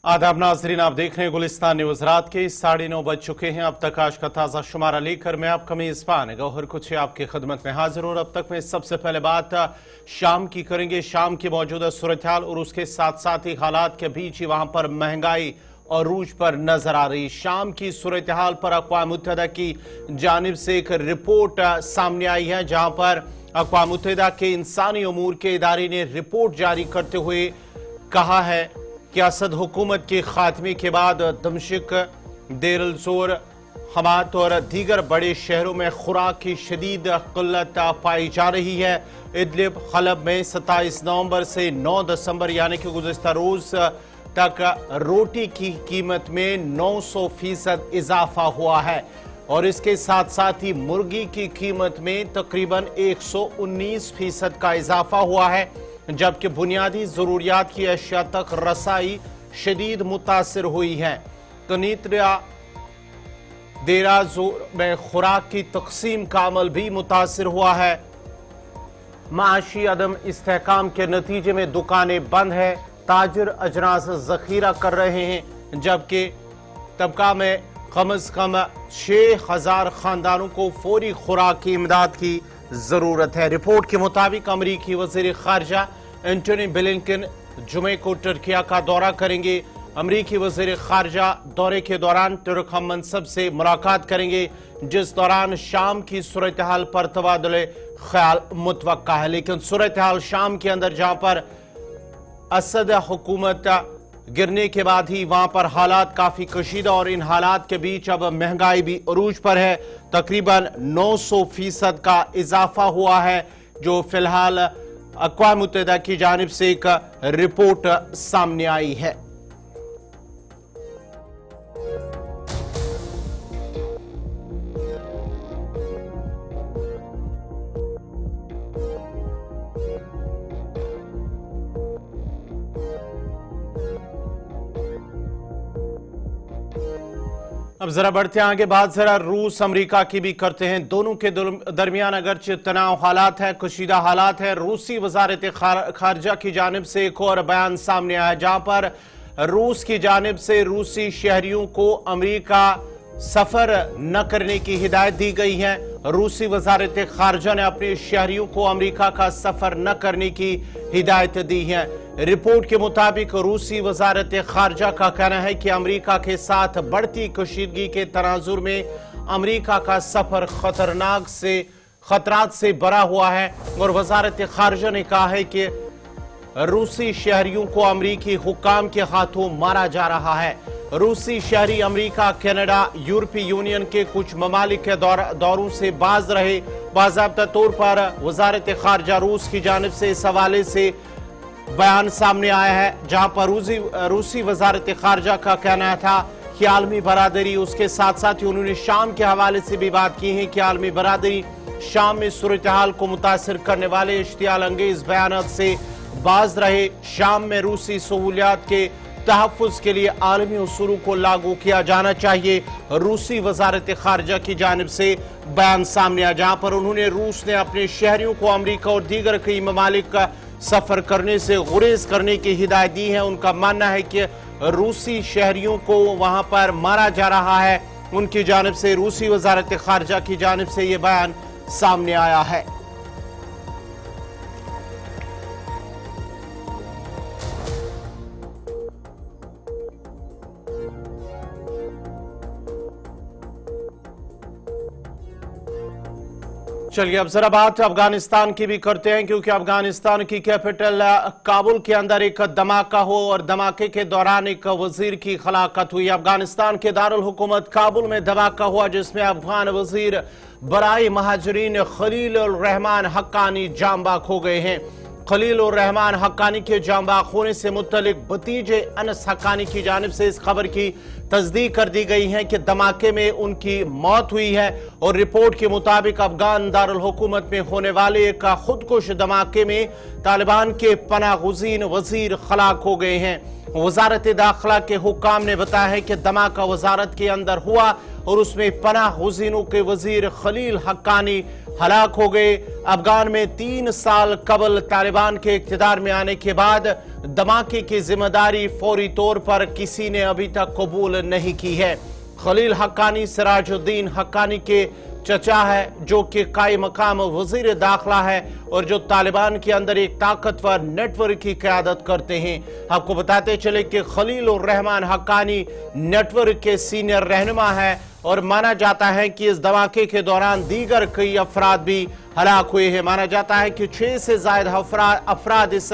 आदाब नाजरीन, आप देख रहे हैं गुलिस्तान न्यूज। रात के 9:30 बज चुके हैं। अब तक आज का ताजा शुमारा लेकर मैं आपका मेजबान गौहर कुछ आपकी खिदमत में हाजिर हूं। अब तक में सबसे पहले बात शाम की करेंगे। शाम की मौजूदा सूरत हाल और उसके साथ साथ ही हालात के बीच ही वहां पर महंगाई और रूज पर नजर आ रही। शाम की सूरत हाल पर अक़वाम मुत्तहिदा की जानिब से एक रिपोर्ट सामने आई है, जहां पर अक़वाम मुत्तहिदा के इंसानी उमूर के इदारे ने रिपोर्ट जारी करते हुए कहा है कि असद हुकूमत के खात्मे के बाद दमिश्क, देर अल ज़ोर, हमात और दीगर बड़े शहरों में खुराक की शदीद किल्लत पाई जा रही है। इदलिब, हलब में 27 नवंबर से 9 दिसंबर यानी कि गुज़िश्ता रोज तक रोटी की कीमत में 900% इजाफा हुआ है और इसके साथ साथ ही मुर्गी की कीमत में तकरीबन 119% का इजाफा हुआ है, जबकि बुनियादी जरूरियात की अशिया तक रसाई शदीद मुतासिर हुई है। कनीतरा देरा जोर में खुराक की तकसीम का अमल भी मुतासिर हुआ है। माशी अदम इस्तेहकाम के नतीजे में दुकानें बंद है, ताजिर अजनास जखीरा कर रहे हैं, जबकि तबका में कम से कम 6000 खानदानों को फौरी खुराक की इमदाद की जरूरत है। रिपोर्ट के मुताबिक अमरीकी वज़ीर ख़ारिजा एंटनी ब्लिंकन जुमे को तुर्किया का दौरा करेंगे। अमरीकी वज़ीर ख़ारिजा दौरे के दौरान तुर्क हम मनसब से मुलाकात करेंगे, जिस दौरान शाम की सूरत हाल पर तबादुले ख्याल मुतवक्का है। लेकिन सूरत हाल शाम के अंदर जहां पर असद हुकूमत गिरने के बाद ही वहां पर हालात काफी कशीदा और इन हालात के बीच अब महंगाई भी अरूज पर है। तकरीबन 900% का इजाफा हुआ है, जो फिलहाल अक़वाम मुत्तहिदा की जानिब से एक रिपोर्ट सामने आई है। अब जरा बढ़ते हैं आगे, बात जरा रूस अमेरिका की भी करते हैं। दोनों के दरमियान अगरचे तनाव हालात है, कशीदा हालात है। रूसी वजारत खारजा की जानिब से एक और बयान सामने आया, जहां पर रूस की जानिब से रूसी शहरियों को अमेरिका सफर न करने की हिदायत दी गई है। रूसी वजारत खारजा ने अपने शहरियों को अमेरिका का सफर न करने की हिदायत दी है। रिपोर्ट के मुताबिक रूसी वजारत खारजा का कहना है कि अमेरिका के साथ बढ़ती कशीदगी के तनाजुर में अमेरिका का सफर खतरात से भरा हुआ है और वजारत खारजा ने कहा है कि रूसी शहरियों को अमेरिकी हुक्काम के हाथों मारा जा रहा है। रूसी शहरी अमेरिका, कनाडा, यूरोपीय यूनियन के कुछ ममालिक के दौरों से बाज रहे। बाज़ाब्ता तौर पर वजारत खारजा रूस की जानिब से इस हवाले से बयान सामने आया है, जहां पर रूसी वजारत खारजा का कहना था कि आलमी बरादरी, उसके साथ साथ ही उन्होंने शाम के हवाले से भी बात की है कि आलमी बरादरी शाम में सूरत हाल को मुतासिर करने वाले इश्तियाल अंगेज बयान से बाज रहे। शाम में रूसी सहूलियात के तहफ़्फ़ुज़ के लिए आलमी उसूलों को लागू किया जाना चाहिए, रूसी वजारत खारजा की जानिब से बयान सामने आया, जहां पर उन्होंने रूस ने अपने शहरियों को अमेरिका और दीगर कई ममालिक का सफर करने से गुरेज करने की हिदायत दी है। उनका मानना है कि रूसी शहरियों को वहां पर मारा जा रहा है। उनकी जानिब से रूसी वजारत खारजा की जानिब से यह बयान सामने आया है। चलिए अब जरा बात अफगानिस्तान की भी करते हैं, क्योंकि अफगानिस्तान की कैपिटल काबुल के अंदर एक धमाका हो और धमाके के दौरान एक वजीर की हलाकत हुई। अफगानिस्तान के दारुल हुकूमत काबुल में धमाका हुआ, जिसमें अफगान वजीर बराए महाजरीन खलील उर रहमान हक्कानी जाम बाग हो गए हैं। खलील उर रहमान हक्कानी के जाम बाग होने से मुतल्लिक भतीजे अनस हक्कानी की जानिब से इस खबर की तस्दीक कर दी गई है कि धमाके में उनकी मौत हुई है। और रिपोर्ट के मुताबिक अफगान दारुल हुकूमत में होने वाले एक खुदकुश धमाके में तालिबान के पनागुज़ीन वजीर हलाक हो गए हैं। वजारत दाखिला के हुक्काम ने बताया है कि धमाका वजारत के अंदर हुआ और उसमें पनागुज़ीनों के वजीर खलील हक्कानी हलाक हो गए। अफगान में 3 साल कबल तालिबान के इख्तियार में आने के बाद धमाके की जिम्मेदारी फौरी तौर पर किसी ने अभी तक कबूल नहीं की है। खलील हक्कानी सिराजुद्दीन हक्कानी के चचा है, जो कि कायम मकाम वजीर दाखिला है और जो तालिबान के अंदर एक ताकतवर नेटवर्क की क़यादत करते हैं। आपको बताते चले कि खलील उर रहमान हक्कानी नेटवर्क के सीनियर रहनुमा है और माना जाता है कि इस धमाके के दौरान दीगर कई अफराद भी हलाक हुए हैं। माना जाता है कि 6 से ज्यादा अफराद इस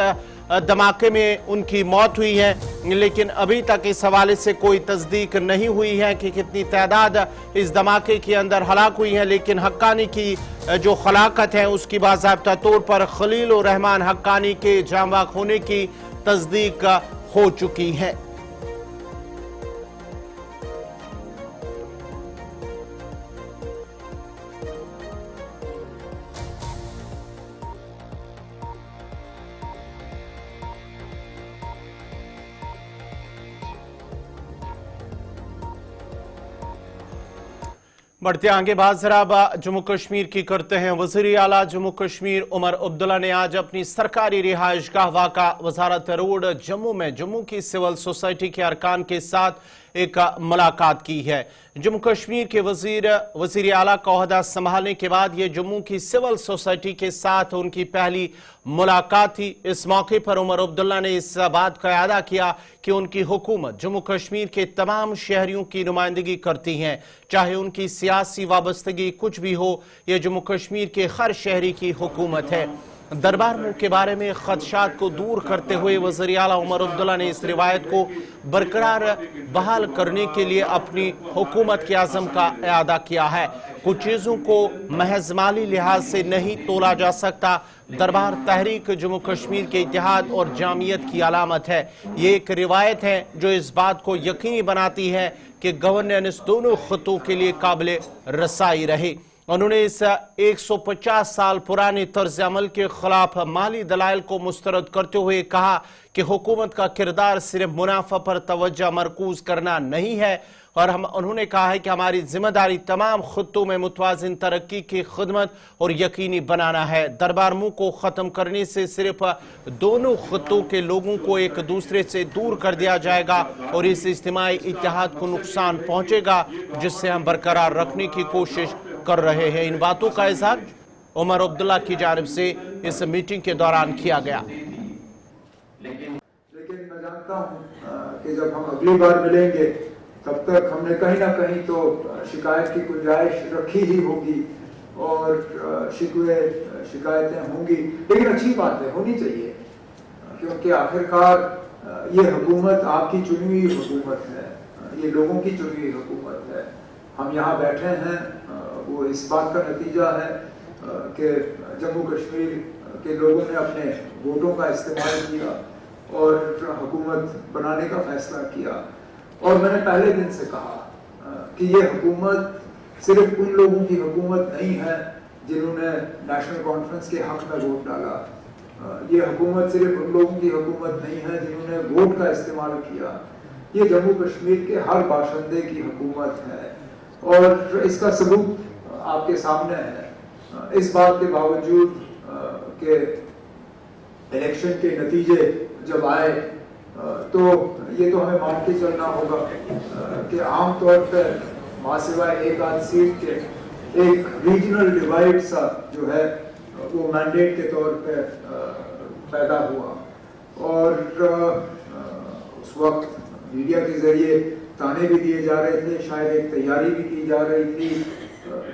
धमाके में उनकी मौत हुई है, लेकिन अभी तक इस हवाले से कोई तस्दीक नहीं हुई है कि कितनी तादाद इस धमाके के अंदर हलाक हुई है। लेकिन हक्कानी की जो हलाकत है उसकी बाज़ाब्ता तौर पर खलील उर रहमान हक्कानी के जांबाक होने की तस्दीक हो चुकी है। बढ़ते आगे बात जरा जम्मू कश्मीर की करते हैं। वज़ीर आला जम्मू कश्मीर उमर अब्दुल्ला ने आज अपनी सरकारी रिहाइशगाह वाक़ा वज़ारत रोड जम्मू में जम्मू की सिविल सोसाइटी के अरकान के साथ एक मुलाकात की है। जम्मू कश्मीर के वज़ीर आला का ओहदा संभालने के बाद ये जम्मू की सिविल सोसाइटी के साथ उनकी पहली मुलाकात थी। इस मौके पर उमर अब्दुल्ला ने इस बात का अदा किया कि उनकी हुकूमत जम्मू कश्मीर के तमाम शहरियों की नुमाइंदगी करती है, चाहे उनकी सियासी वाबस्तगी कुछ भी हो। यह जम्मू कश्मीर के हर शहरी की हुकूमत है। दरबार मुल्क के बारे में खदशात को दूर करते हुए वज़ीर आला उमर अब्दुल्ला ने इस रिवायत को बरकरार बहाल करने के लिए अपनी हुकूमत के आज़म का अदा किया है। कुछ चीज़ों को महज माली लिहाज से नहीं तोला जा सकता। दरबार तहरीक जम्मू कश्मीर के इत्तेहाद और जामियत की अलामत है। ये एक रिवायत है जो इस बात को यकीनी बनाती है कि गवर्नेंस दोनों खित्तों के लिए काबिल रसाई रहे। उन्होंने इस 150 साल पुराने तर्ज अमल के खिलाफ माली दलाइल को मुस्तरद करते हुए कहा कि हुकूमत का किरदार सिर्फ मुनाफा पर तवज्जो मरकूज करना नहीं है और उन्होंने कहा है कि हमारी जिम्मेदारी तमाम खित्तों में मुतवाज़िन तरक्की की खिदमत और यकीनी बनाना है। दरबार मुल्क को ख़त्म करने से सिर्फ दोनों खित्तों के लोगों को एक दूसरे से दूर कर दिया जाएगा और इस इज्तिमाई इत्तेहाद को नुकसान पहुँचेगा, जिससे हम बरकरार रखने की कोशिश कर रहे हैं। इन बातों का इज़हार उमर अब्दुल्ला की जानिब से इस मीटिंग के दौरान किया गया। लेकिन मैं जानता हूं कि जब हम अगली बार मिलेंगे तब तक हमने कहीं ना कहीं तो शिकायत की गुंजाइश रखी ही होगी और शिकायतें होंगी, लेकिन अच्छी बात है, होनी चाहिए, क्योंकि आखिरकार ये हुकूमत आपकी चुनी हुई हुकूमत है, ये लोगों की चुनी हुई हुकूमत है। हम यहाँ बैठे हैं वो इस बात का नतीजा है कि जम्मू कश्मीर के लोगों ने अपने वोटों का इस्तेमाल किया और हुकूमत बनाने का फैसला किया। और मैंने पहले दिन से कहा कि ये हुकूमत सिर्फ उन लोगों की हुकूमत नहीं है जिन्होंने नेशनल कॉन्फ्रेंस के हक में वोट डाला। ये हुकूमत सिर्फ उन लोगों की हुकूमत नहीं है जिन्होंने वोट का इस्तेमाल किया। ये जम्मू कश्मीर के हर बाशिंदे की हुकूमत है और इसका सबूत आपके सामने है। इस बात के बावजूद कि इलेक्शन के नतीजे जब आए तो ये तो हमें मान के चलना होगा कि आम तौर पर मासिवाय एक आध सीट के एक रीजनल डिवाइड सा जो है वो मैंडेट के तौर पे पैदा हुआ और उस वक्त मीडिया के जरिए ताने भी दिए जा रहे थे, शायद एक तैयारी भी की जा रही थी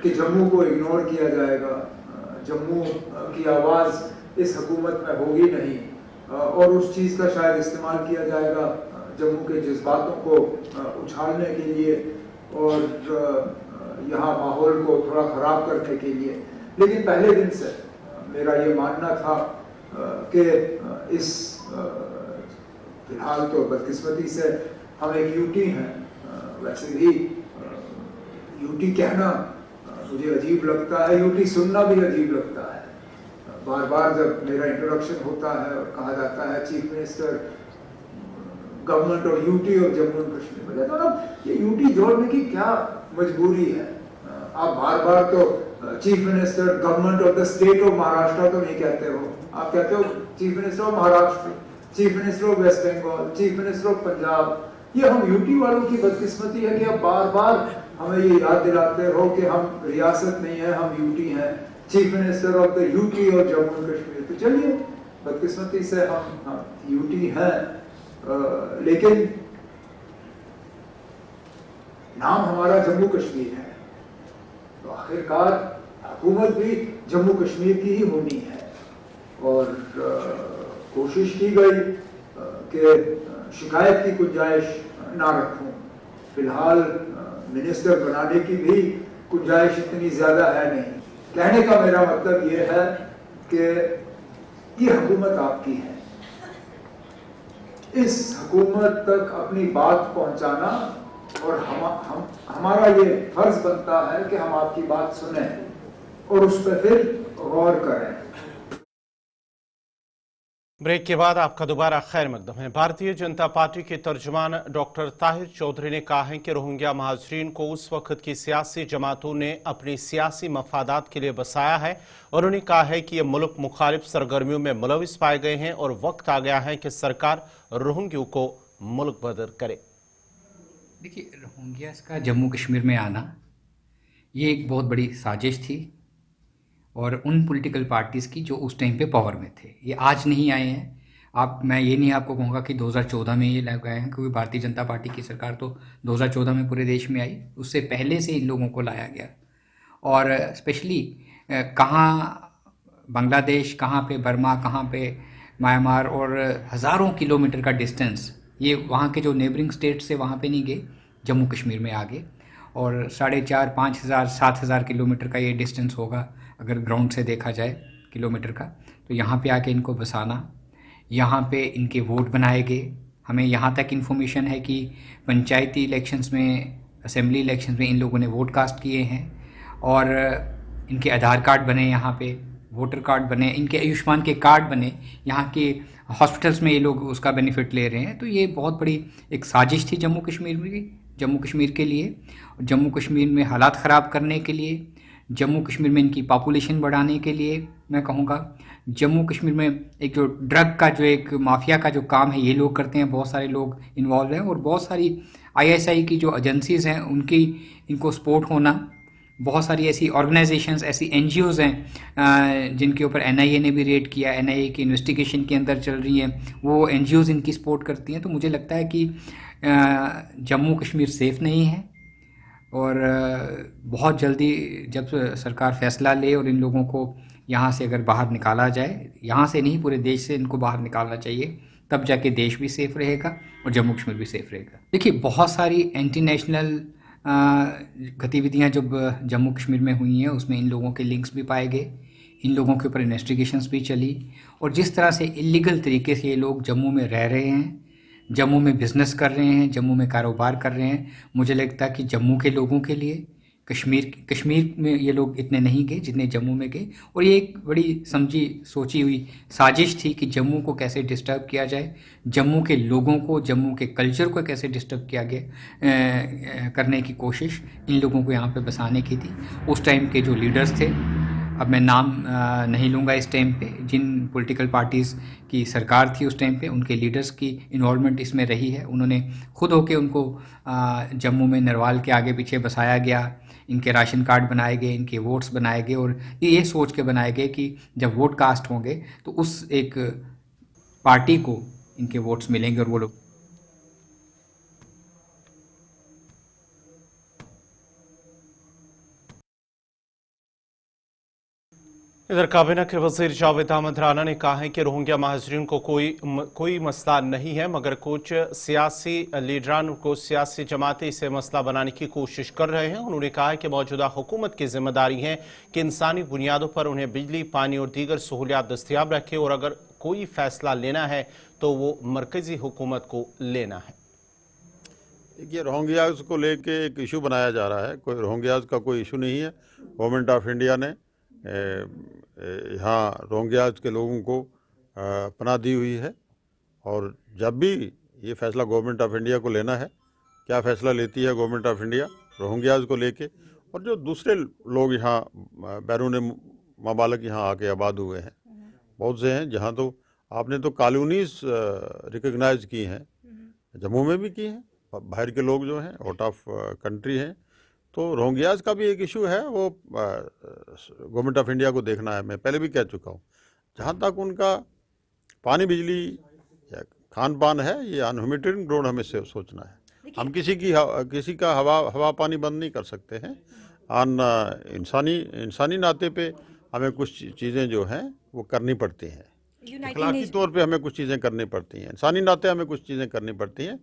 कि जम्मू को इग्नोर किया जाएगा, जम्मू की आवाज़ इस हुकूमत में होगी नहीं और उस चीज़ का शायद इस्तेमाल किया जाएगा जम्मू के जज्बातों को उछालने के लिए और यहाँ माहौल को थोड़ा ख़राब करने के लिए। लेकिन पहले दिन से मेरा ये मानना था कि इस फिलहाल तो बदकिस्मती से हम एक यूटी हैं, वैसे भी यूटी कहना मुझे अजीब लगता है, यूटी सुनना भी अजीब लगता है। बार बार जब मेरा इंट्रोडक्शन होता है और कहा जाता है चीफ मिनिस्टर गवर्नमेंट और यूटी और जम्मू एंड कश्मीर में, तो ये यूटी जोड़ने की क्या मजबूरी है? आप बार बार तो chief minister government of the state of Maharashtra तो नहीं कहते हो, आप कहते हो chief minister of Maharashtra, chief minister of West Bengal, chief minister of Punjab. ये हम यूटी वालों की बदकिस्मती है कि आप बार बार हमें ये याद दिलाते हो कि हम रियासत नहीं है, हम यूटी हैं, chief minister of the UT और जम्मू एंड कश्मीर। तो चलिए, बदकिस्मती से हम यूटी हैं, लेकिन नाम हमारा जम्मू कश्मीर है, तो आखिरकार हुकूमत भी जम्मू कश्मीर की ही होनी है। और कोशिश की गई कि शिकायत की गुंजाइश ना रखूं। फिलहाल मिनिस्टर बनाने की भी गुंजाइश इतनी ज्यादा है नहीं। कहने का मेरा मतलब ये है कि ये हुकूमत आपकी है, इस हुकूमत तक अपनी बात पहुंचाना और हमारा ये फर्ज बनता है कि हम आपकी बात सुने और उस पर फिर गौर करें। ब्रेक के बाद आपका दोबारा खैर मकदम है। भारतीय जनता पार्टी के तर्जुमान डॉक्टर ताहिर चौधरी ने कहा है कि रोहिंग्या महाजरीन को उस वक्त की सियासी जमातों ने अपनी सियासी मफादात के लिए बसाया है। उन्होंने कहा है कि ये मुल्क मुखालिफ सरगर्मियों में मुलविस पाए गए हैं और वक्त आ गया है कि सरकार रोहिंग्यों को मुल्क बदर करे। देखिए, रोहिंग्यास का जम्मू कश्मीर में आना ये एक बहुत बड़ी साजिश थी और उन पॉलिटिकल पार्टीज़ की जो उस टाइम पे पावर में थे। ये आज नहीं आए हैं। मैं ये नहीं आपको कहूँगा कि 2014 में ये लग गए हैं, क्योंकि भारतीय जनता पार्टी की सरकार तो 2014 में पूरे देश में आई, उससे पहले से इन लोगों को लाया गया। और स्पेशली कहाँ बांग्लादेश, कहाँ पे बर्मा, कहाँ पे म्यांमार, और हज़ारों किलोमीटर का डिस्टेंस, ये वहाँ के जो नेबरिंग स्टेट्स से वहाँ पे नहीं गए, जम्मू कश्मीर में आ गए। और 4,500, 5,000, 7,000 किलोमीटर का ये डिस्टेंस होगा अगर ग्राउंड से देखा जाए किलोमीटर का। तो यहाँ पे आके इनको बसाना, यहाँ पे इनके वोट बनाए गए। हमें यहाँ तक इन्फॉर्मेशन है कि पंचायती इलेक्शंस में, असेंबली इलेक्शंस में इन लोगों ने वोट कास्ट किए हैं और इनके आधार कार्ड बने, यहाँ पे वोटर कार्ड बने, इनके आयुष्मान के कार्ड बने, यहाँ के हॉस्पिटल्स में ये लोग उसका बेनिफिट ले रहे हैं। तो ये बहुत बड़ी एक साजिश थी जम्मू कश्मीर के लिए, जम्मू कश्मीर में हालात ख़राब करने के लिए, जम्मू कश्मीर में इनकी पॉपुलेशन बढ़ाने के लिए। मैं कहूँगा जम्मू कश्मीर में एक जो ड्रग का जो एक माफिया का जो काम है ये लोग करते हैं, बहुत सारे लोग इन्वॉल्व हैं और बहुत सारी ISI की जो एजेंसीज़ हैं उनकी इनको सपोर्ट होना, बहुत सारी ऐसी ऑर्गेनाइजेशंस, ऐसी NGOs हैं जिनके ऊपर NIA ने भी रेड किया, NIA की इन्वेस्टिगेशन के अंदर चल रही हैं, वो NGOs इनकी सपोर्ट करती हैं। तो मुझे लगता है कि जम्मू कश्मीर सेफ़ नहीं है और बहुत जल्दी जब सरकार फ़ैसला ले और इन लोगों को यहाँ से अगर बाहर निकाला जाए, यहाँ से नहीं पूरे देश से इनको बाहर निकालना चाहिए, तब जाके देश भी सेफ़ रहेगा और जम्मू कश्मीर भी सेफ़ रहेगा। देखिए, बहुत सारी एंटी नेशनल गतिविधियाँ जब जम्मू कश्मीर में हुई हैं उसमें इन लोगों के लिंक्स भी पाए गए, इन लोगों के ऊपर इन्वेस्टिगेशंस भी चली और जिस तरह से इलीगल तरीके से ये लोग जम्मू में रह रहे हैं, जम्मू में बिज़नेस कर रहे हैं, जम्मू में कारोबार कर रहे हैं, मुझे लगता है कि जम्मू के लोगों के लिए कश्मीर में ये लोग इतने नहीं गए जितने जम्मू में गए। और ये एक बड़ी समझी सोची हुई साजिश थी कि जम्मू को कैसे डिस्टर्ब किया जाए, जम्मू के लोगों को, जम्मू के कल्चर को कैसे डिस्टर्ब किया गया, करने की कोशिश इन लोगों को यहाँ पे बसाने की थी। उस टाइम के जो लीडर्स थे, अब मैं नाम नहीं लूँगा इस टाइम पे, जिन पॉलिटिकल पार्टीज़ की सरकार थी उस टाइम पे, उनके लीडर्स की इन्वॉल्वमेंट इसमें रही है। उन्होंने खुद होके उनको जम्मू में नरवाल के आगे पीछे बसाया गया, इनके राशन कार्ड बनाए गए, इनके वोट्स बनाए गए और ये सोच के बनाए गए कि जब वोट कास्ट होंगे तो उस एक पार्टी को इनके वोट्स मिलेंगे और वो लोग। इधर काबीना के वजीर जावेद अहमद राना ने कहा है कि रोहिंग्या महाजरीन को कोई मसला नहीं है, मगर कुछ सियासी लीडरान को सियासी जमातें इसे मसला बनाने की कोशिश कर रहे हैं। उन्होंने कहा है कि मौजूदा हुकूमत की जिम्मेदारी है कि इंसानी बुनियादों पर उन्हें बिजली, पानी और दीगर सहूलियात दस्तियाब रखे और अगर कोई फैसला लेना है तो वो मरकजी हुकूमत को लेना है। देखिए, रोहिंग्याज को लेके एक इशू बनाया जा रहा है, कोई रोहिंग्याज का कोई इशू नहीं है। गवर्नमेंट ऑफ इंडिया ने यहाँ रोहिंग्याज के लोगों को पनाह दी हुई है और जब भी ये फैसला गवर्नमेंट ऑफ इंडिया को लेना है, क्या फ़ैसला लेती है गवर्नमेंट ऑफ इंडिया रोहिंग्याज को लेके, और जो दूसरे लोग यहाँ बैरून ममालिक यहाँ आके आबाद हुए हैं, बहुत से हैं। जहाँ तो आपने तो कॉलोनीज रिकग्नाइज की हैं, जम्मू में भी की हैं, बाहर के लोग जो हैं आउट ऑफ कंट्री हैं। तो रोहिंग्याज का भी एक इशू है, वो गवर्नमेंट ऑफ इंडिया को देखना है। मैं पहले भी कह चुका हूँ, जहाँ तक उनका पानी बिजली या खान पान है, ये अनह्यूमैनिटेरियन ग्राउंड हमें से सोचना है। हम किसी का हवा पानी बंद नहीं कर सकते हैं। इंसानी नाते पे हमें कुछ चीज़ें जो हैं वो करनी पड़ती हैं, इखलाकी तौर पे हमें कुछ चीज़ें करनी पड़ती हैं, इंसानी नाते हमें कुछ चीज़ें करनी पड़ती हैं।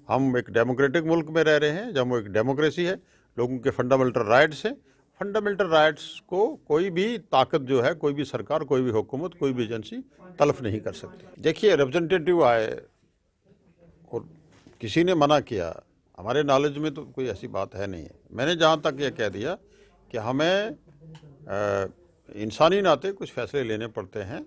हम एक डेमोक्रेटिक मुल्क में रह रहे हैं, जम्मू एक डेमोक्रेसी है, लोगों के फंडामेंटल राइट्स हैं। फंडामेंटल राइट्स को कोई भी ताकत जो है, कोई भी सरकार, कोई भी हुकूमत, कोई भी एजेंसी तलफ नहीं कर सकती। देखिए, रिप्रेजेंटेटिव आए और किसी ने मना किया, हमारे नॉलेज में तो कोई ऐसी बात है नहीं है। मैंने जहाँ तक ये कह दिया कि हमें इंसानी नाते कुछ फैसले लेने पड़ते हैं।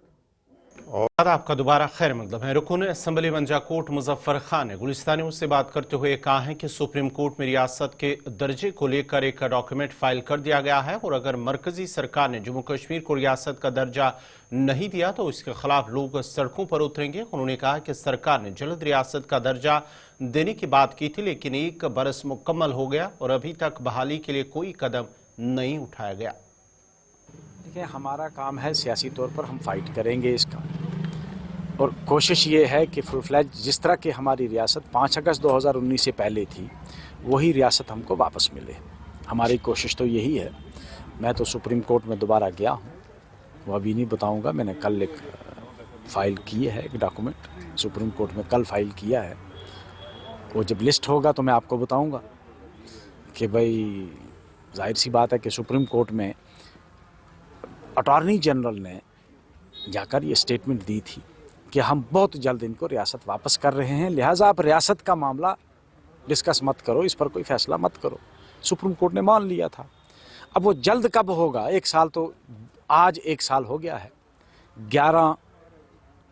और आपका दोबारा खैर मकदम है। रुकन असम्बली मंजाकोट मुजफ्फर खान ने गुलिस्तानियों से बात करते हुए कहा है कि सुप्रीम कोर्ट में रियासत के दर्जे को लेकर एक डॉक्यूमेंट फाइल कर दिया गया है और अगर मरकजी सरकार ने जम्मू कश्मीर को रियासत का दर्जा नहीं दिया तो इसके खिलाफ लोग सड़कों पर उतरेंगे। उन्होंने कहा कि सरकार ने जल्द रियासत का दर्जा देने की बात की थी, लेकिन 1 बरस मुकम्मल हो गया और अभी तक बहाली के लिए कोई कदम नहीं उठाया गया। देखिए, हमारा काम है सियासी तौर पर हम फाइट करेंगे इसका, और कोशिश ये है कि फुल फ्लैज जिस तरह की हमारी रियासत 5 अगस्त 2019 से पहले थी, वही रियासत हमको वापस मिले। हमारी कोशिश तो यही है। मैं तो सुप्रीम कोर्ट में दोबारा गया हूँ, वो अभी नहीं बताऊँगा। मैंने कल एक फ़ाइल की है, एक डॉक्यूमेंट सुप्रीम कोर्ट में कल फाइल किया है। वो जब लिस्ट होगा तो मैं आपको बताऊँगा कि भाई जाहिर सी बात है कि सुप्रीम कोर्ट में अटॉर्नी जनरल ने जाकर ये स्टेटमेंट दी थी कि हम बहुत जल्द इनको रियासत वापस कर रहे हैं, लिहाजा आप रियासत का मामला डिस्कस मत करो, इस पर कोई फैसला मत करो। सुप्रीम कोर्ट ने मान लिया था। अब वो जल्द कब होगा? 1 साल तो आज 1 साल हो गया है। 11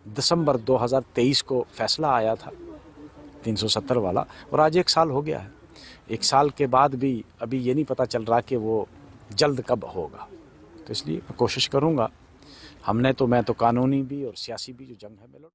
दिसंबर 2023 को फैसला आया था 370 वाला, और आज 1 साल हो गया है। 1 साल के बाद भी अभी ये नहीं पता चल रहा कि वो जल्द कब होगा। तो इसलिए मैं कोशिश करूँगा। मैं तो कानूनी भी और सियासी भी जो जंग है मैं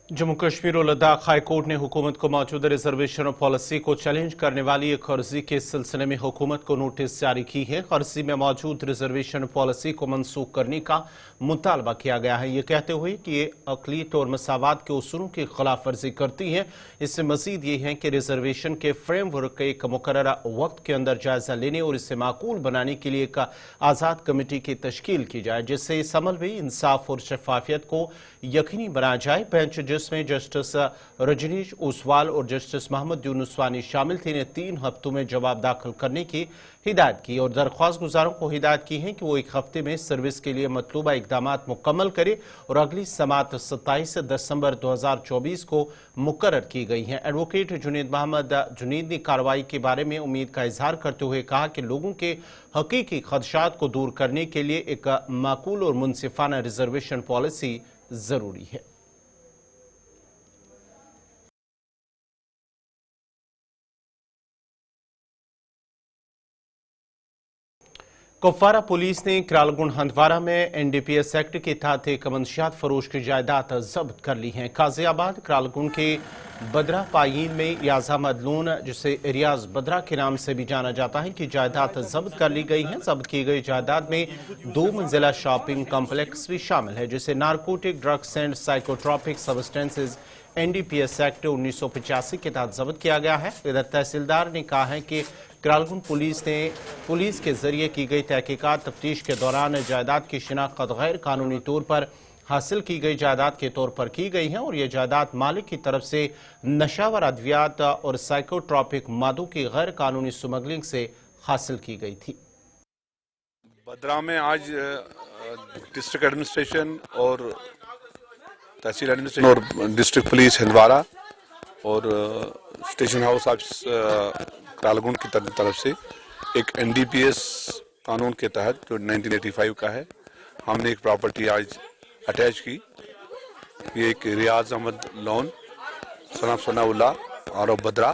जम्मू कश्मीर और लद्दाख हाई कोर्ट ने हुकूमत को मौजूदा रिजर्वेशन पॉलिसी को चैलेंज करने वाली एक अर्जी के सिलसिले में हुकूमत को नोटिस जारी की है। अर्जी में मौजूद रिजर्वेशन पॉलिसी को मनसूख करने का मुतालबा किया गया है, ये कहते हुए कि ये अक़लियत और मसावात के उसूलों की खिलाफ वर्जी करती है। इससे मजीद ये है कि रिजर्वेशन के फ्रेमवर्क के एक मुकर्ररा वक्त के अंदर जायजा लेने और इसे माकूल बनाने के लिए एक आज़ाद कमेटी की तश्कील की जाए, जिससे इस अमल में इंसाफ और शफाफियत को यकीनी बनाया जाए। बेंच जिसमें जस्टिस रजनीश ओसवाल और जस्टिस मोहम्मद यूनुसवानी शामिल थे, ने 3 हफ्तों में जवाब दाखिल करने की हिदायत की और दरख्वास्त गुजारों को हिदायत की है कि वो 1 हफ्ते में सर्विस के लिए मतलूबा इकदामात मुकम्मल करे और अगली समात 27 दिसंबर 2024 को मुकर्रर की गई है। एडवोकेट जुनैद ने कार्रवाई के बारे में उम्मीद का इजहार करते हुए कहा कि लोगों के हकीकी खदशात को दूर करने के लिए एक माकूल और मुनसिफाना रिजर्वेशन पॉलिसी जरूरी है। कुपवारा पुलिस ने क्रालगुंड हंदवारा में एनडीपीएस एक्ट के तहत एक मंशियात फरोश की जायदाद जब्त कर ली है। काजियाबाद क्रालगुंड के बदरा पायीन में याजा मदलून, जिसे रियाज बदरा के नाम से भी जाना जाता है, की जायदाद जब्त कर ली गई है। जब्त की गई जायदाद में 2 मंजिला शॉपिंग कॉम्प्लेक्स भी शामिल है, जिसे narcotic drugs and psychotropic substances NDPS act 1985 के तहत जब्त किया गया है। इधर तहसीलदार ने कहा है कि क्रालगुंड पुलिस के जरिए की गई तहकीकात तफ्तीश के दौरान जायदाद की शिनाख्त गैर कानूनी तौर पर हासिल की गई जायदाद के तौर पर की गई है और यह जायदाद मालिक की तरफ से नशावर अद्वियात और साइकोट्रॉपिक मादों की गैर कानूनी स्मगलिंग से हासिल की गई थी। बदरा में आज डिस्ट्रिक्ट एडमिनिस्ट्रेशन और तहसील एडमिनिस्ट्रेशन और डिस्ट्रिक्ट पुलिस हंदवारा और स्टेशन हाउस ऑफ क्रालगुंड की तरफ से एक एनडीपीएस कानून के तहत जो 1985 का है, हमने एक प्रॉपर्टी आज अटैच की। ये एक रियाज अहमद लोन सनाउल्ला और बदरा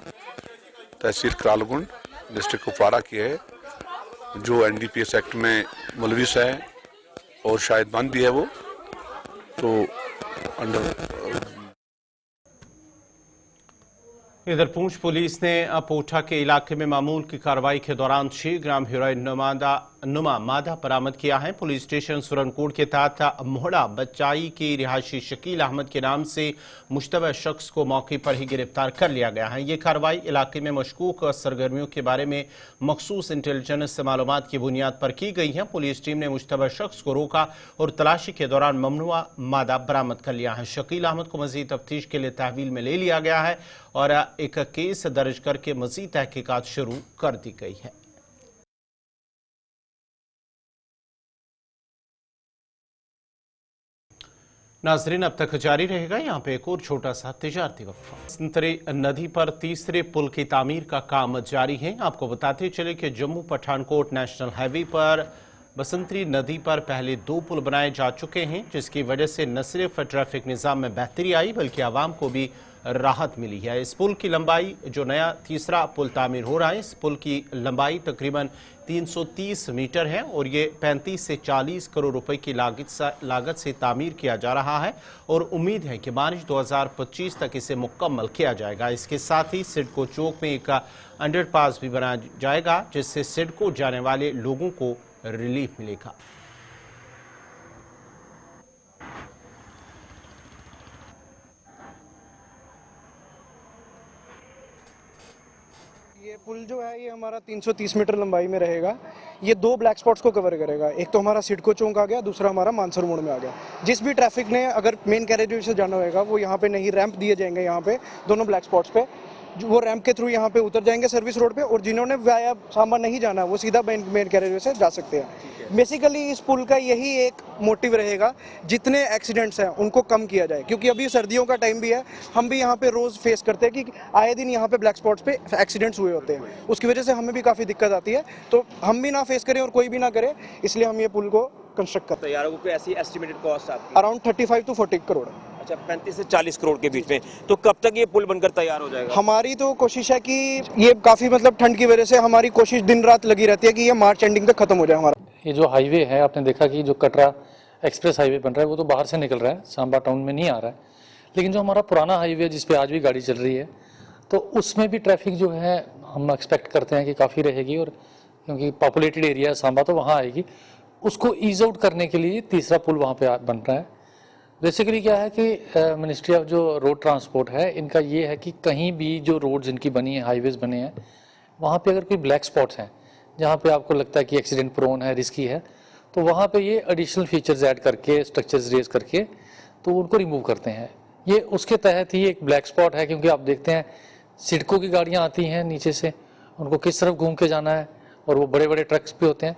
तहसील क्रालगुंड डिस्ट्रिक्ट कुपवारा की है, जो NDPS एक्ट में मुलविस है और शायद बंद भी है वो, तो अंडर। इधर पूंछ पुलिस ने पोठा के इलाके में मामूल की कार्रवाई के दौरान 6 ग्राम हेरोइन नुमा मादा बरामद किया है। पुलिस स्टेशन सुरनकोट के तहत मोहड़ा बच्चाई की रिहायशी शकील अहमद के नाम से मुश्तबह शख्स को मौके पर ही गिरफ्तार कर लिया गया है। ये कार्रवाई इलाके में मशकूक सरगर्मियों के बारे में मखसूस इंटेलिजेंस से मालूमात की बुनियाद पर की गई है। पुलिस टीम ने मुश्तबह शख्स को रोका और तलाशी के दौरान ममनुआ मादा बरामद कर लिया है। शकील अहमद को मजीद तफ्तीश के लिए तहवील में ले लिया गया है और एक केस दर्ज करके मजीद तहकीकात शुरू कर दी गई है। नाजरीन, अब तक जारी रहेगा यहाँ पे एक और छोटा सा तिजारती वक्फा। बसंतरी नदी पर तीसरे पुल की तामीर का काम जारी है। आपको बताते चले कि जम्मू पठानकोट नेशनल हाईवे पर बसंतरी नदी पर पहले 2 पुल बनाए जा चुके हैं, जिसकी वजह से न सिर्फ ट्रैफिक निज़ाम में बेहतरी आई बल्कि आवाम को भी राहत मिली है। इस पुल की लंबाई, जो नया तीसरा पुल तामीर हो रहा है, इस पुल की लंबाई तकरीबन 330 मीटर है और ये 35 से 40 करोड़ रुपए की लागत से तामीर किया जा रहा है और उम्मीद है कि मार्च 2025 तक इसे मुकम्मल किया जाएगा। इसके साथ ही सिडको चौक में एक अंडरपास भी बनाया जाएगा, जिससे सिडको जाने वाले लोगों को रिलीफ मिलेगा। ये पुल जो है ये हमारा 330 मीटर लंबाई में रहेगा। ये 2 ब्लैक स्पॉट्स को कवर करेगा। एक तो हमारा सिडको चौक आ गया, दूसरा हमारा मानसर मोड़ में आ गया। जिस भी ट्रैफिक ने अगर मेन कैरेजवे से जाना होगा वो यहाँ पे नहीं, रैंप दिए जाएंगे यहाँ पे दोनों ब्लैक स्पॉट्स पे, वो रैंप के थ्रू यहाँ पे उतर जाएंगे सर्विस रोड पे, और जिन्होंने वाया सांबा नहीं जाना वो सीधा मेन कैरेजवे से जा सकते हैं। बेसिकली इस पुल का यही एक मोटिव रहेगा, जितने एक्सीडेंट्स हैं उनको कम किया जाए, क्योंकि अभी सर्दियों का टाइम भी है। हम भी यहाँ पे रोज फेस करते हैं कि आए दिन यहाँ पे ब्लैक स्पॉट्स पे एक्सीडेंट्स हुए होते हैं, उसकी वजह से हमें भी काफ़ी दिक्कत आती है। तो हम भी ना फेस करें और कोई भी ना करे, इसलिए हम ये पुल को कंस्ट्रक्ट करते हैं। तैयारों को ऐसी एस्टिमेटेड कॉस्ट आपकी अराउंड 35 to 40 करोड़। अच्छा, 35 से 40 करोड़ के बीच में। तो कब तक ये पुल बनकर तैयार हो जाएगा? हमारी तो कोशिश है कि ये काफ़ी मतलब ठंड की वजह से हमारी कोशिश दिन रात लगी रहती है कि ये मार्च एंडिंग तक खत्म हो जाए हमारा। ये जो हाईवे है, आपने देखा कि जो कटरा एक्सप्रेस हाईवे बन रहा है वो तो बाहर से निकल रहा है, सांबा टाउन में नहीं आ रहा है। लेकिन जो हमारा पुराना हाईवे जिस पे आज भी गाड़ी चल रही है, तो उसमें भी ट्रैफिक जो है हम एक्सपेक्ट करते हैं कि काफ़ी रहेगी, और क्योंकि पॉपुलेटेड एरिया है सांबा तो वहाँ आएगी। उसको ईज आउट करने के लिए तीसरा पुल वहाँ पे बन रहा है। बेसिकली क्या है कि मिनिस्ट्री ऑफ जो रोड ट्रांसपोर्ट है, इनका ये है कि कहीं भी जो रोड्स इनकी बनी है, हाईवेज बने हैं, वहाँ पे अगर कोई ब्लैक स्पॉट्स हैं जहाँ पे आपको लगता है कि एक्सीडेंट प्रोन है, रिस्की है, तो वहाँ पे ये एडिशनल फीचर्स ऐड करके, स्ट्रक्चर्स रेज करके तो उनको रिमूव करते हैं। ये उसके तहत ही एक ब्लैक स्पॉट है, क्योंकि आप देखते हैं सिडको की गाड़ियाँ आती हैं नीचे से, उनको किस तरफ घूम के जाना है, और वो बड़े बड़े ट्रक्स भी होते हैं,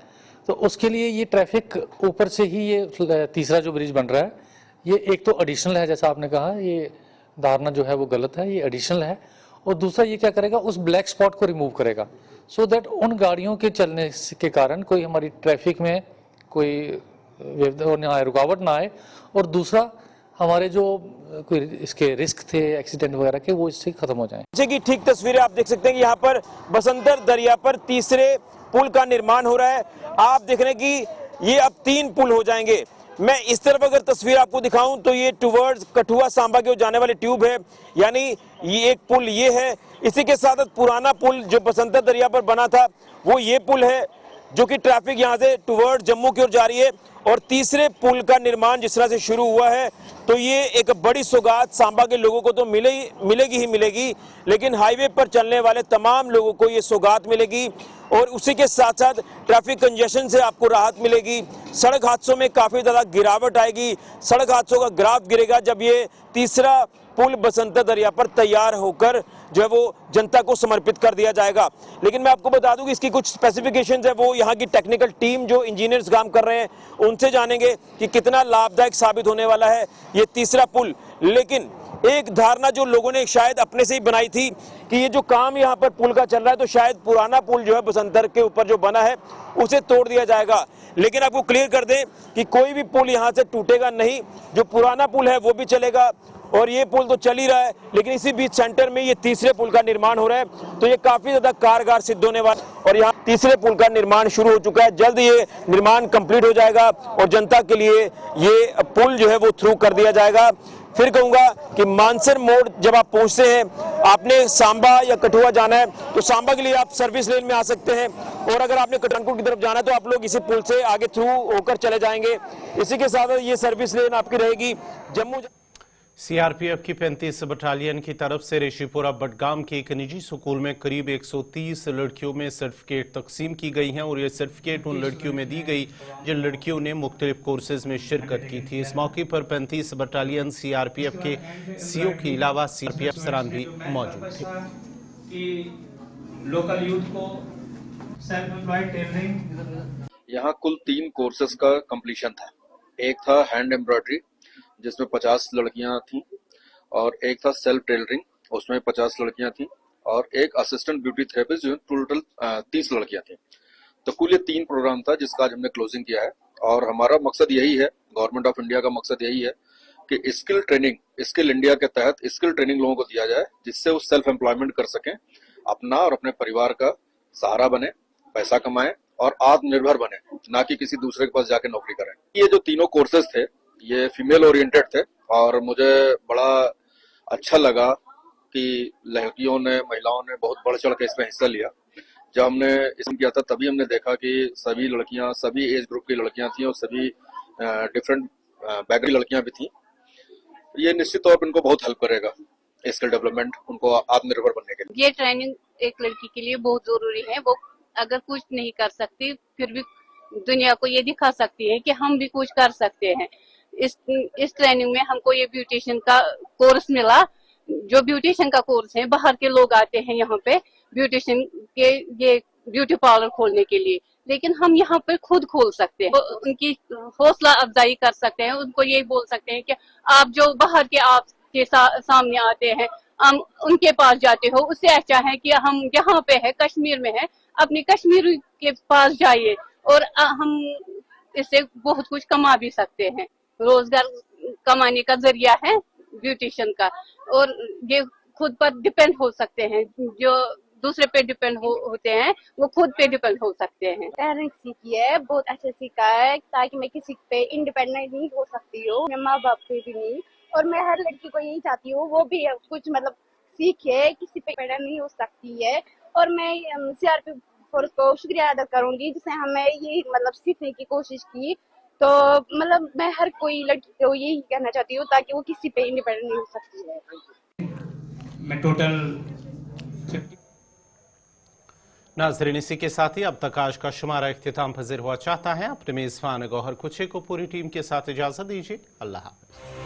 तो उसके लिए ये ट्रैफिक ऊपर से ही ये तीसरा जो ब्रिज बन रहा है, ये एक तो एडिशनल है, जैसा आपने कहा, ये धारणा जो है वो गलत है, ये एडिशनल है। और दूसरा ये क्या करेगा, उस ब्लैक स्पॉट को रिमूव करेगा, सो दैट उन गाड़ियों के चलने के कारण कोई हमारी ट्रैफिक में कोई रुकावट ना आए, और दूसरा हमारे जो कोई इसके रिस्क थे एक्सीडेंट वगैरह के, वो इससे खत्म हो जाएं। जैसे कि ठीक तस्वीरें आप देख सकते हैं कि यहाँ पर बसंतर दरिया पर तीसरे पुल का निर्माण हो रहा है। आप देख रहे हैं कि ये अब 3 पुल हो जाएंगे। मैं इस तरफ अगर तस्वीर आपको दिखाऊं तो ये टुवर्ड्स कठुआ सांबा की ओर जाने वाली ट्यूब है, यानी ये एक पुल ये है। इसी के साथ पुराना पुल जो बसंतर दरिया पर बना था वो ये पुल है, जो कि ट्रैफिक यहाँ से टुवर्ड जम्मू की ओर जा रही है। और तीसरे पुल का निर्माण जिस तरह से शुरू हुआ है, तो ये एक बड़ी सौगात सांबा के लोगों को तो मिलेगी ही मिलेगी, लेकिन हाईवे पर चलने वाले तमाम लोगों को ये सौगात मिलेगी। और उसी के साथ साथ ट्रैफिक कंजेशन से आपको राहत मिलेगी। सड़क हादसों में काफ़ी ज़्यादा गिरावट आएगी। सड़क हादसों का ग्राफ गिरेगा जब ये तीसरा पुल बसंतर दरिया पर तैयार होकर जो है वो जनता को समर्पित कर दिया जाएगा। लेकिन मैं आपको बता दूं कि इसकी कुछ स्पेसिफिकेशंस है, वो यहाँ की टेक्निकल टीम जो इंजीनियर्स काम कर रहे हैं उनसे जानेंगे कि कितना लाभदायक साबित होने वाला है ये तीसरा पुल। लेकिन एक धारणा जो लोगों ने शायद अपने से ही बनाई थी कि ये जो काम यहाँ पर पुल का चल रहा है, तो शायद पुराना पुल जो है बसंतर के ऊपर जो बना है उसे तोड़ दिया जाएगा। लेकिन आपको क्लियर कर दें कि कोई भी पुल यहाँ से टूटेगा नहीं। जो पुराना पुल है वो भी चलेगा, और ये पुल तो चल ही रहा है, लेकिन इसी बीच सेंटर में ये तीसरे पुल का निर्माण हो रहा है, तो ये काफी ज्यादा कारगर सिद्ध होने वाला। और यहाँ तीसरे पुल का निर्माण शुरू हो चुका है, जल्द ये निर्माण कंप्लीट हो जाएगा और जनता के लिए ये पुल जो है वो थ्रू कर दिया जाएगा। फिर कहूंगा कि मानसर मोड़ जब आप पहुंचते हैं, आपने सांबा या कठुआ जाना है तो सांबा के लिए आप सर्विस लेन में आ सकते हैं, और अगर आपने कटानकोट की तरफ जाना है तो आप लोग इसी पुल से आगे थ्रू होकर चले जाएंगे। इसी के साथ ये सर्विस लेन आपकी रहेगी जम्मू। सीआरपीएफ की 35 बटालियन की तरफ से ऋषिपुरा बडगाम के एक निजी स्कूल में करीब 130 लड़कियों में सर्टिफिकेट तकसीम की गई हैं और ये सर्टिफिकेट उन लड़कियों में दी गई जिन लड़कियों ने मुख्तलिफ कोर्सेज में शिरकत की थी। इस मौके पर 35 बटालियन सीआरपीएफ के सीओ के अलावा सीआरपीएफ अफसरान भी मौजूद थे। लोकल यूथ को सेल्फ एम्प्लॉयड ट्रेनिंग, यहाँ कुल 3 कोर्सेज का कंप्लीशन था। एक था हैंड एम्ब्रॉयडरी जिसमें 50 लड़कियां थीं, और एक था सेल्फ टेलरिंग उसमें 50 लड़कियां थीं, और एक असिस्टेंट ब्यूटी थेरेपिस्ट जो टोटल 30 लड़कियां थीं। तो कुल ये 3 प्रोग्राम था जिसका आज हमने क्लोजिंग किया है। और हमारा मकसद यही है, गवर्नमेंट ऑफ इंडिया का मकसद यही है कि स्किल ट्रेनिंग, स्किल इंडिया के तहत स्किल ट्रेनिंग लोगों को दिया जाए जिससे वो सेल्फ एम्प्लॉयमेंट कर सकें, अपना और अपने परिवार का सहारा बने, पैसा कमाएं और आत्मनिर्भर बने, ना कि किसी दूसरे के पास जाके नौकरी करें। ये जो तीनों कोर्सेज थे ये फीमेल ओरिएंटेड थे, और मुझे बड़ा अच्छा लगा कि लड़कियों ने, महिलाओं ने बहुत बढ़ चढ़ के इसमें हिस्सा लिया। जब हमने इसमें किया था तभी हमने देखा कि सभी लड़कियां, सभी एज ग्रुप की लड़कियां थी और सभी डिफरेंट बैकग्राउंड लड़कियां भी थी। ये निश्चित तौर पर इनको बहुत हेल्प करेगा स्किल डेवलपमेंट, उनको आत्मनिर्भर बनने के लिए। ये ट्रेनिंग एक लड़की के लिए बहुत जरूरी है। वो अगर कुछ नहीं कर सकती फिर भी दुनिया को ये दिखा सकती है कि हम भी कुछ कर सकते हैं। इस ट्रेनिंग में हमको ये ब्यूटिशियन का कोर्स मिला। जो ब्यूटिशियन का कोर्स है, बाहर के लोग आते हैं यहाँ पे ब्यूटिशियन के ये ब्यूटी पार्लर खोलने के लिए, लेकिन हम यहाँ पे खुद खोल सकते हैं। उनकी हौसला अफजाई कर सकते हैं, उनको ये बोल सकते हैं कि आप जो बाहर के आपके सामने आते हैं, हम उनके पास जाते हो, उससे अच्छा है कि हम यहाँ पे है, कश्मीर में है, अपने कश्मीर के पास जाइए और हम इससे बहुत कुछ कमा भी सकते हैं। रोजगार कमाने का जरिया है ब्यूटिशियन का, और ये खुद पर डिपेंड हो सकते हैं। जो दूसरे पे डिपेंड होते हैं वो खुद पे डिपेंड हो सकते हैं। टेलरिंग सीखी है, बहुत अच्छा सीखा है, ताकि मैं किसी पे इंडिपेंडेंट नहीं हो सकती हूँ, मैं माँ बाप पे भी नहीं। और मैं हर लड़की को यही चाहती हूँ वो भी कुछ मतलब सीखे, किसी पे डिपेंडेंट नहीं हो सकती है। और मैं सीआरपीएफ फोर्स को शुक्रिया अदा करूंगी जिसने हमें ये मतलब सीखने की कोशिश की। तो मतलब मैं हर कोई लड़की को यही कहना चाहती हूँ ताकि वो किसी पे इंडिपेंडेंट नहीं हो सकती है। मैं टोटल नाज़रीन, इसी के साथ ही अब तक आज का शुमारा इख्तिताम पज़ीर हुआ चाहता है। अपने मेज़बान गौहर कुछे को पूरी टीम के साथ इजाज़त दीजिए। अल्लाह हाफ़िज़।